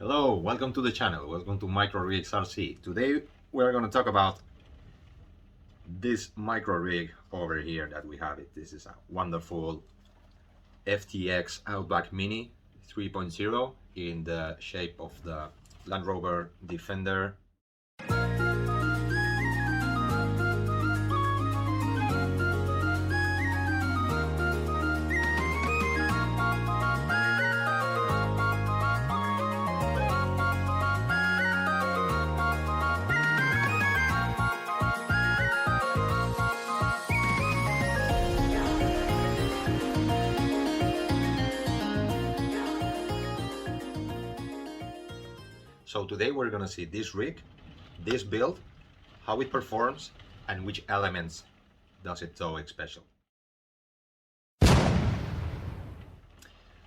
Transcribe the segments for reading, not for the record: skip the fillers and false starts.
Hello, welcome to the channel. Welcome to Micro Rigs RC. Today we're going to talk about this micro rig over here that we have. This is a wonderful FTX Outback Mini 3.0 in the shape of the Land Rover Defender. So today we're going to see this rig, this build, how it performs, and which elements does it so special.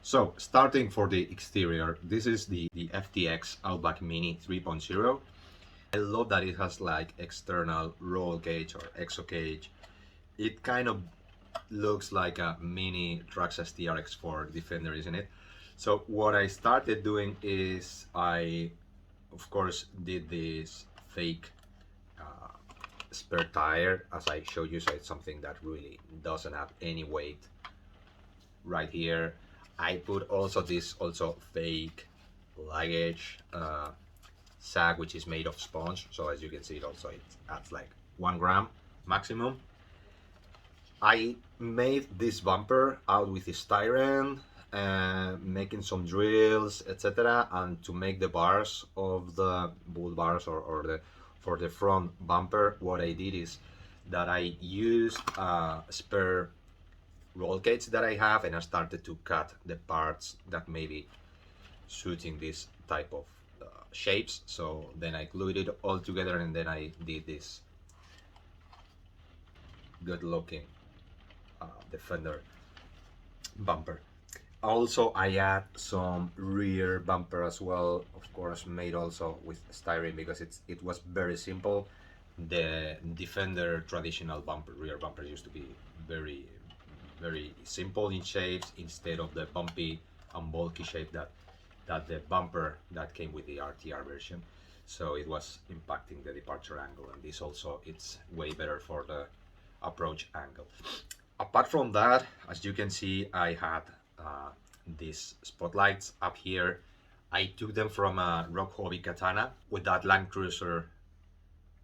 So starting for the exterior, this is the FTX Outback Mini 3.0. I love that it has like external roll cage or exo cage. It kind of looks like a mini Traxxas TRX4 Defender, isn't it? So what I started doing is I of course did this fake spare tire as I showed you, so it's something that really doesn't have any weight right here. I put also this fake luggage sack, which is made of sponge, so as you can see it adds like 1 gram maximum. I made this bumper out with styrene, making some drills, etc. And to make the bars of the bull bars or for the front bumper, what I did is that I used a spare roll cage that I have, and I started to cut the parts that may be suiting this type of shapes. So then I glued it all together, and then I did this good looking Defender bumper. Also I add some rear bumper as well, of course made also with styrene, because it was very simple. The Defender traditional rear bumper used to be very simple in shapes, instead of the bumpy and bulky shape that the bumper that came with the RTR version. So it was impacting the departure angle, and this also it's way better for the approach angle. Apart from that, as you can see, I had these spotlights up here. I took them from a Rock Hobby Katana with that Land Cruiser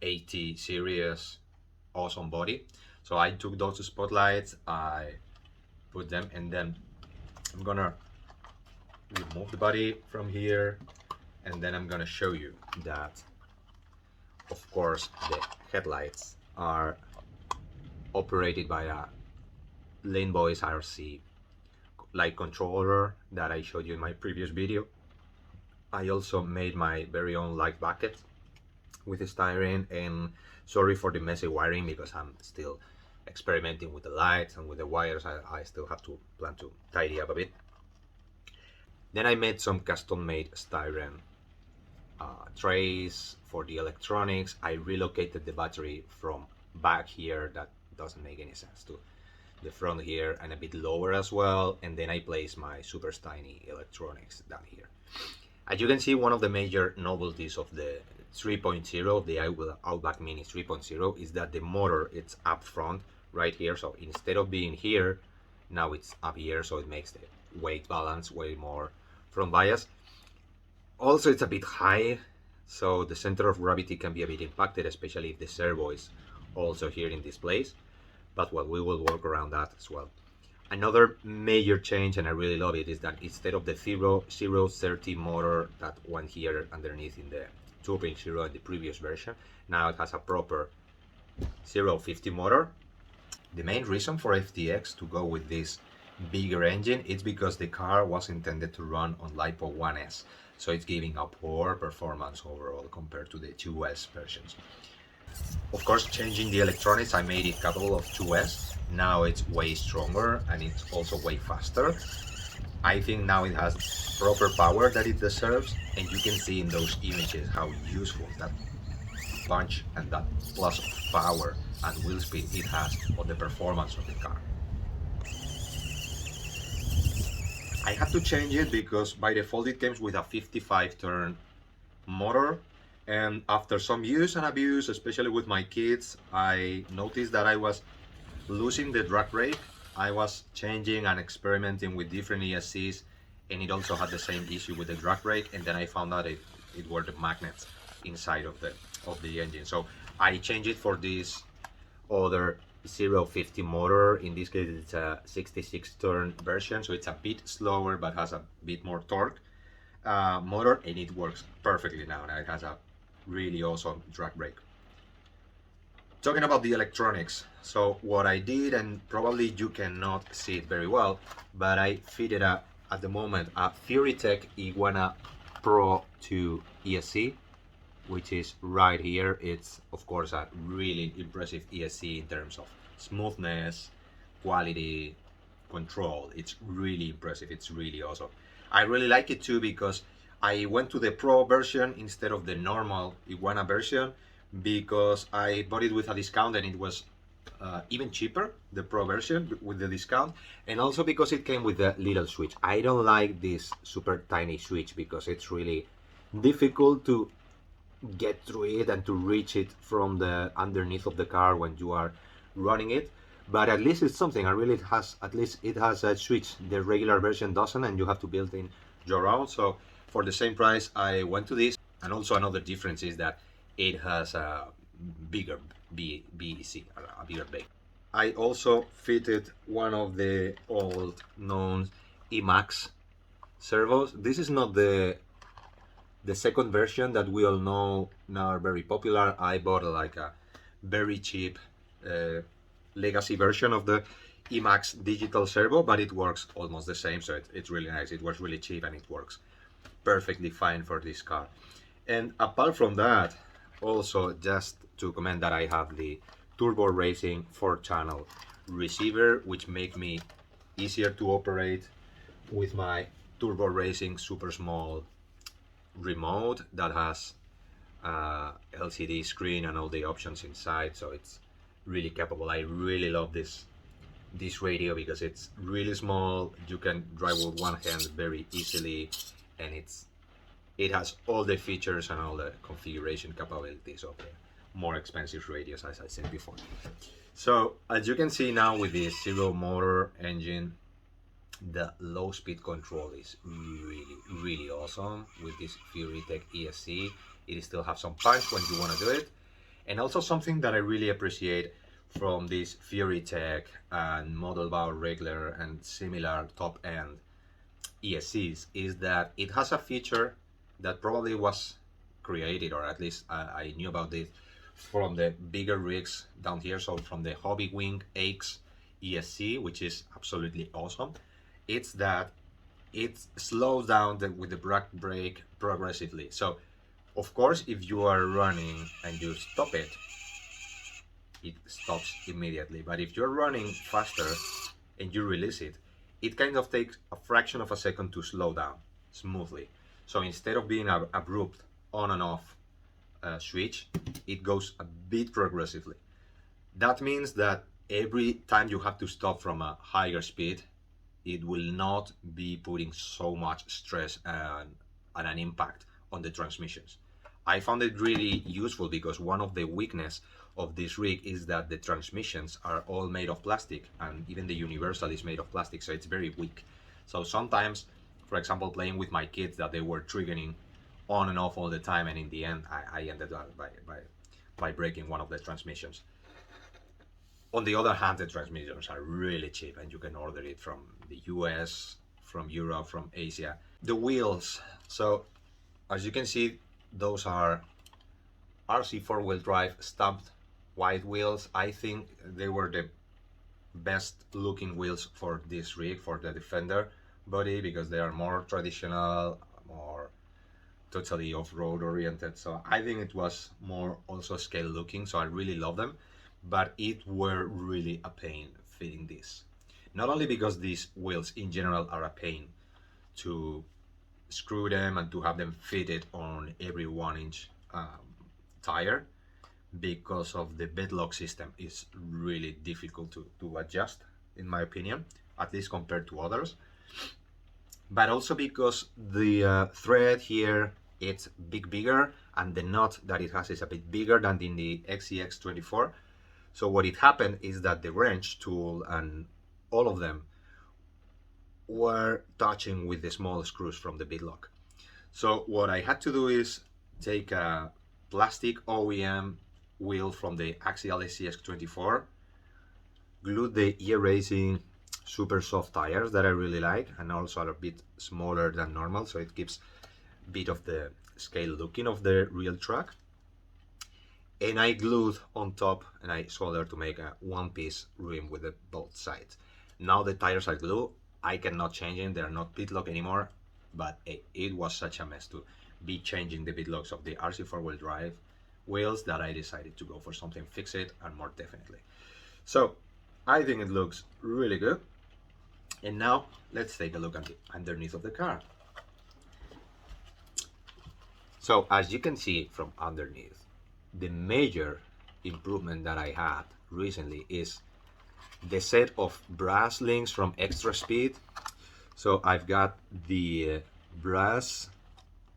80 series awesome body. So I took those spotlights, I put them, and then I'm gonna remove the body from here, and then I'm gonna show you that of course the headlights are operated by a Lane Boys RC light controller that I showed you in my previous video. I also made my very own light bucket with styrene, and sorry for the messy wiring because I'm still experimenting with the lights and with the wires. I still have to plan to tidy up a bit. Then I made some custom made styrene trays for the electronics. I relocated the battery from back here, that doesn't make any sense, to the front here and a bit lower as well, and then I place my super tiny electronics down here. As you can see, one of the major novelties of the 3.0, the Outback Mini 3.0, is that the motor, it's up front right here. So instead of being here, now it's up here, so it makes the weight balance way more front bias. Also, it's a bit high, so the center of gravity can be a bit impacted, especially if the servo is also here in this place. But well, we will work around that as well. Another major change, and I really love it, is that instead of the 030 motor that went here underneath in the 2.0 in the previous version, now it has a proper 050 motor. The main reason for FTX to go with this bigger engine is because the car was intended to run on LiPo 1S, so it's giving a poor performance overall compared to the 2S versions. Of course, changing the electronics, I made it capable of 2S. Now it's way stronger and it's also way faster. I think now it has proper power that it deserves, and you can see in those images how useful that punch and that plus of power and wheel speed it has on the performance of the car. I had to change it because by default it comes with a 55 turn motor, and after some use and abuse, especially with my kids, I noticed that I was losing the drag brake. I was changing and experimenting with different ESCs, and it also had the same issue with the drag brake, and then I found out it were the magnets inside of the engine. So I changed it for this other 050 motor. In this case it's a 66 turn version, so it's a bit slower but has a bit more torque motor, and it works perfectly now. It has a really awesome drag brake. Talking about the electronics, so what I did, and probably you cannot see it very well, but I fitted at the moment a Furitek Iguana Pro 2 ESC, which is right here. It's of course a really impressive ESC in terms of smoothness, quality, control. It's really impressive. It's really awesome. I really like it too because I went to the Pro version instead of the normal Iguana version, because I bought it with a discount and it was even cheaper, the Pro version with the discount, and also because it came with a little switch. I don't like this super tiny switch because it's really difficult to get through it and to reach it from the underneath of the car when you are running it. But at least it's something. I really at least it has a switch. The regular version doesn't, and you have to build in your own. So for the same price, I went to this. And also another difference is that it has a bigger BEC, a bigger bake. I also fitted one of the old known Emax servos. This is not the second version that we all know now are very popular. I bought like a very cheap legacy version of the Emax digital servo, but it works almost the same, so it's really nice. It was really cheap and it works perfectly fine for this car. And apart from that, also just to comment that I have the Turbo Racing 4-channel receiver, which make me easier to operate with my Turbo Racing super small remote that has LCD screen and all the options inside, so it's really capable. I really love this radio because it's really small. You can drive with one hand very easily, and it has all the features and all the configuration capabilities of the more expensive radios, as I said before. So as you can see now with the zero motor engine, the low speed control is really awesome with this Furitek ESC. It still have some punch when you want to do it. And also something that I really appreciate from this Furitek and Model Bow regular and similar top end ESCs is that it has a feature that probably was created, or at least I knew about it from the bigger rigs down here. So from the Hobby Wing X ESC, which is absolutely awesome. It's that it slows down with the drag brake progressively. So of course, if you are running and you stop it, it stops immediately. But if you're running faster and you release it, it kind of takes a fraction of a second to slow down smoothly. So instead of being an abrupt on and off switch, it goes a bit progressively. That means that every time you have to stop from a higher speed, it will not be putting so much stress and an impact on the transmissions. I found it really useful because one of the weaknesses of this rig is that the transmissions are all made of plastic, and even the universal is made of plastic, so it's very weak. So sometimes, for example, playing with my kids, that they were triggering on and off all the time, and in the end I ended up by breaking one of the transmissions. On the other hand, the transmissions are really cheap and you can order it from the US, from Europe, from Asia. The wheels, so as you can see, those are RC4 drive stamped white wheels. I think they were the best looking wheels for this rig, for the Defender body, because they are more traditional, more totally off-road oriented. So I think it was more also scale looking, so I really love them. But it were really a pain fitting this. Not only because these wheels in general are a pain to screw them and to have them fitted on every 1-inch tire, because of the bed lock system is really difficult to adjust, in my opinion, at least compared to others. but also because the thread here it's bigger, and the knot that it has is a bit bigger than in the FTX 24. So what it happened is that the wrench tool and all of them were touching with the small screws from the bit lock. So what I had to do is take a plastic OEM wheel from the Axial FTX 24, glue the ear racing super soft tires that I really like, and also are a bit smaller than normal, so it gives a bit of the scale looking of the real truck. And I glued on top and I soldered to make a one-piece rim with the both sides. Now the tires are glued. I cannot change them. They're not pit lock anymore, but it was such a mess to be changing the pit locks of the RC4 drive wheels that I decided to go for something fix it and more definitely. So I think it looks really good. And now let's take a look at the underneath of the car. So as you can see from underneath, the major improvement that I had recently is the set of brass links from Extra Speed. So I've got the brass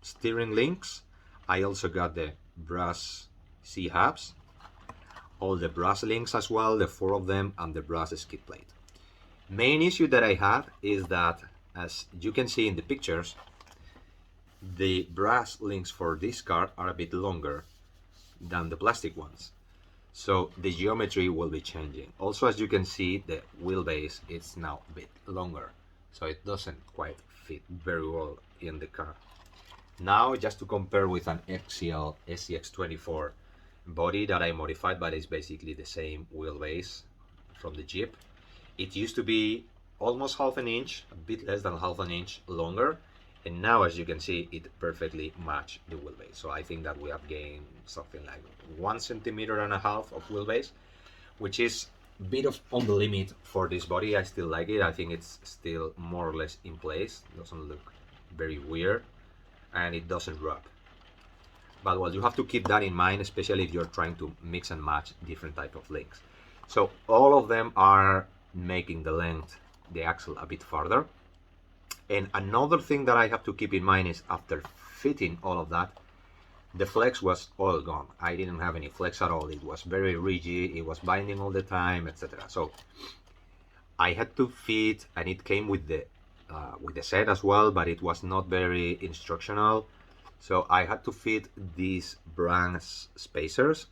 steering links. I also got the brass C-hubs, all the brass links as well, the 4 of them, and the brass skid plate. Main issue that I have is that, as you can see in the pictures, the brass links for this car are a bit longer than the plastic ones. So the geometry will be changing. Also, as you can see, the wheelbase is now a bit longer, so it doesn't quite fit very well in the car. Now, just to compare with an Axial FTX 24 body that I modified, but it's basically the same wheelbase from the Jeep. It used to be almost half an inch, a bit less than half an inch longer, and now, as you can see, it perfectly matched the wheelbase. So I think that we have gained something like 1.5 centimeters of wheelbase, which is a bit of on the limit for this body. I still like it. I think it's still more or less in place. It doesn't look very weird, and it doesn't rub. But well, you have to keep that in mind, especially if you're trying to mix and match different type of links. So all of them are making the length, the axle, a bit farther. And another thing that I have to keep in mind is after fitting all of that, the flex was all gone. I didn't have any flex at all. It was very rigid. It was binding all the time, etc. So I had to fit, and it came with the set as well, but it was not very instructional. So I had to fit these brass spacers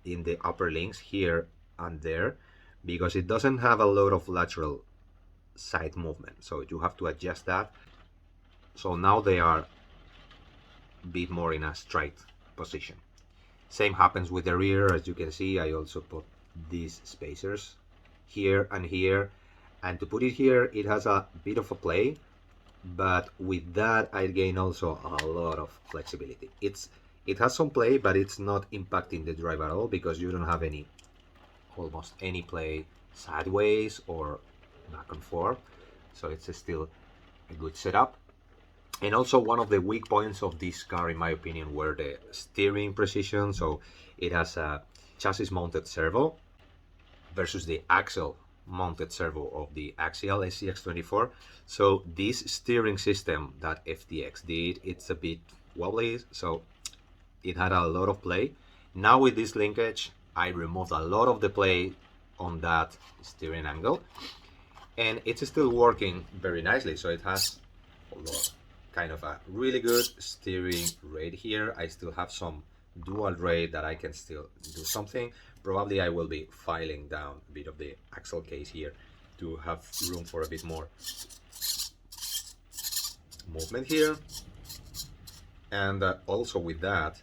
in the upper links here and there, because it doesn't have a lot of lateral side movement, so you have to adjust that. So now they are a bit more in a straight position. Same happens with the rear. As you can see, I also put these spacers here and here, and to put it here, it has a bit of a play, but with that I gain also a lot of flexibility. It has some play, but it's not impacting the drive at all, because you don't have almost any play sideways or back and forth. So it's still a good setup. And also, one of the weak points of this car, in my opinion, were the steering precision. So it has a chassis mounted servo versus the axle mounted servo of the Axial FTX 24. So this steering system that FTX did, it's a bit wobbly, so it had a lot of play. Now with this linkage, I removed a lot of the play on that steering angle, and it's still working very nicely. So it has kind of a really good steering rate here. I still have some dual rate that I can still do something. Probably I will be filing down a bit of the axle case here to have room for a bit more movement here. And also with that,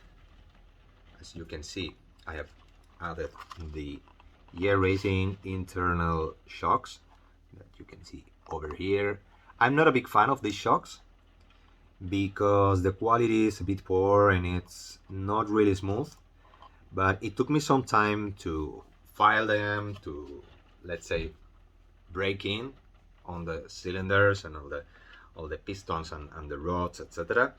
as you can see, I have added the gear racing internal shocks that you can see over here. I'm not a big fan of these shocks because the quality is a bit poor and it's not really smooth, but it took me some time to file them, to, let's say, break in on the cylinders and all the pistons and the rods, etc.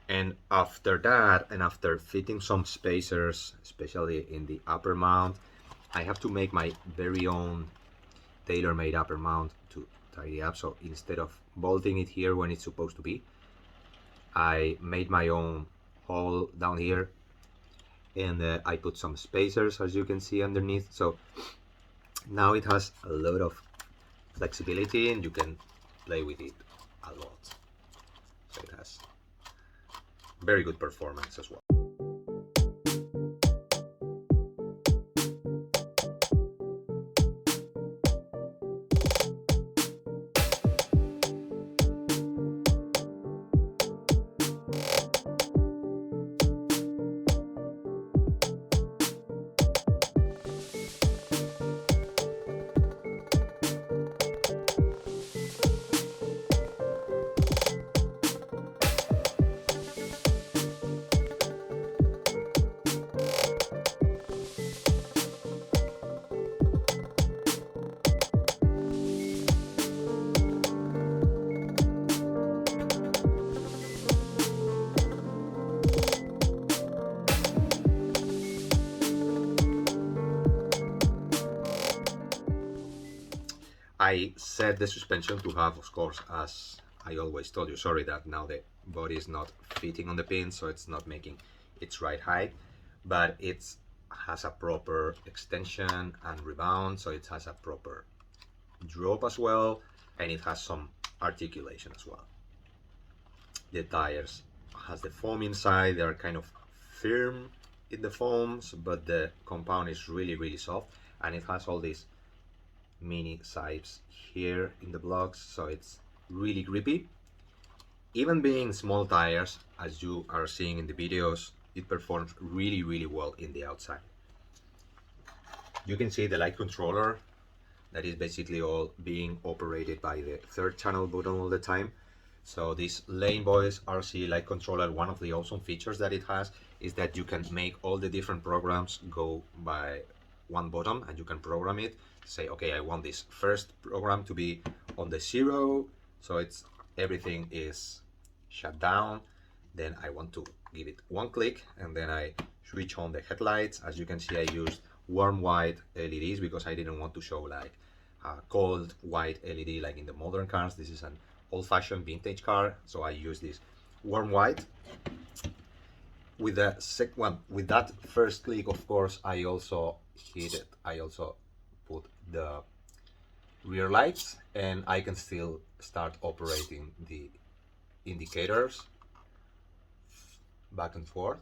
And after that, and after fitting some spacers, especially in the upper mount, I have to make my very own tailor-made upper mount to tidy up. So instead of bolting it here when it's supposed to be. I made my own hole down here, and I put some spacers, as you can see underneath. So now it has a lot of flexibility and you can play with it a lot. So it has very good performance as well. I set the suspension to have, of course, as I always told you, sorry that now the body is not fitting on the pin, so it's not making its right height, but it has a proper extension and rebound, so it has a proper drop as well, and it has some articulation as well. The tires has the foam inside, they are kind of firm in the foams, but the compound is really soft, and it has all these mini sipes here in the blocks, so it's really grippy. Even being small tires, as you are seeing in the videos, it performs really well in the outside. You can see the light controller that is basically all being operated by the third channel button all the time. So this Lane Boys RC light controller, one of the awesome features that it has is that you can make all the different programs go by one button, and you can program it. Say, okay, I want this first program to be on the 0, so it's everything is shut down. Then I want to give it one click, and then I switch on the headlights. As you can see, I used warm white LEDs because I didn't want to show like a cold white LED like in the modern cars. This is an old-fashioned vintage car, so I use this warm white. With the with that first click, of course, I also hit it. I also put the rear lights, and I can still start operating the indicators back and forth.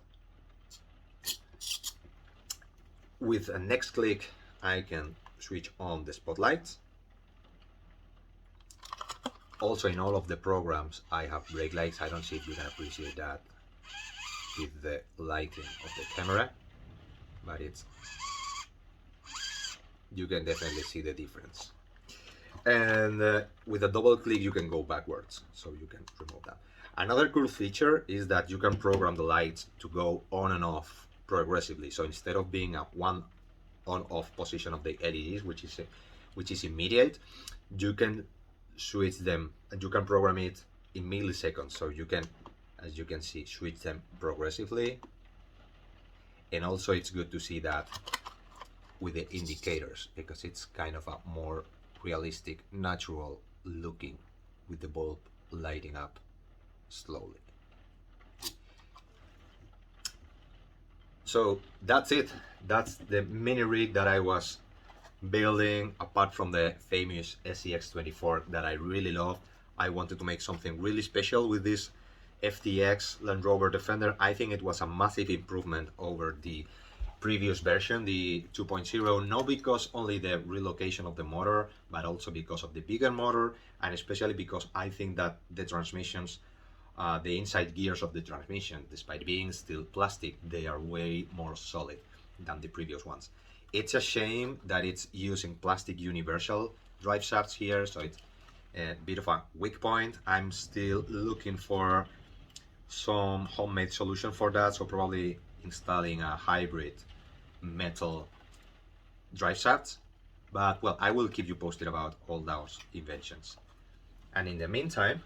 With a next click, I can switch on the spotlights. Also, in all of the programs, I have brake lights. I don't see if you can appreciate that with the lighting of the camera, but you can definitely see the difference. And with a double click, you can go backwards, so you can remove that. Another cool feature is that you can program the lights to go on and off progressively. So instead of being a one on-off position of the LEDs, which is immediate, you can switch them, and you can program it in milliseconds. So you can, as you can see, switch them progressively. And also it's good to see that with the indicators, because it's kind of a more realistic, natural looking with the bulb lighting up slowly. So that's it. That's the mini rig that I was building, apart from the famous SCX24 that I really love. I wanted to make something really special with this FTX Land Rover Defender. I think it was a massive improvement over the previous version, the 2.0, not because only the relocation of the motor, but also because of the bigger motor, and especially because I think that the transmissions, the inside gears of the transmission, despite being still plastic, they are way more solid than the previous ones. It's a shame that it's using plastic universal drive shafts here, so it's a bit of a weak point. I'm still looking for some homemade solution for that, so probably installing a hybrid metal drive shafts. But well, I will keep you posted about all those inventions. And in the meantime,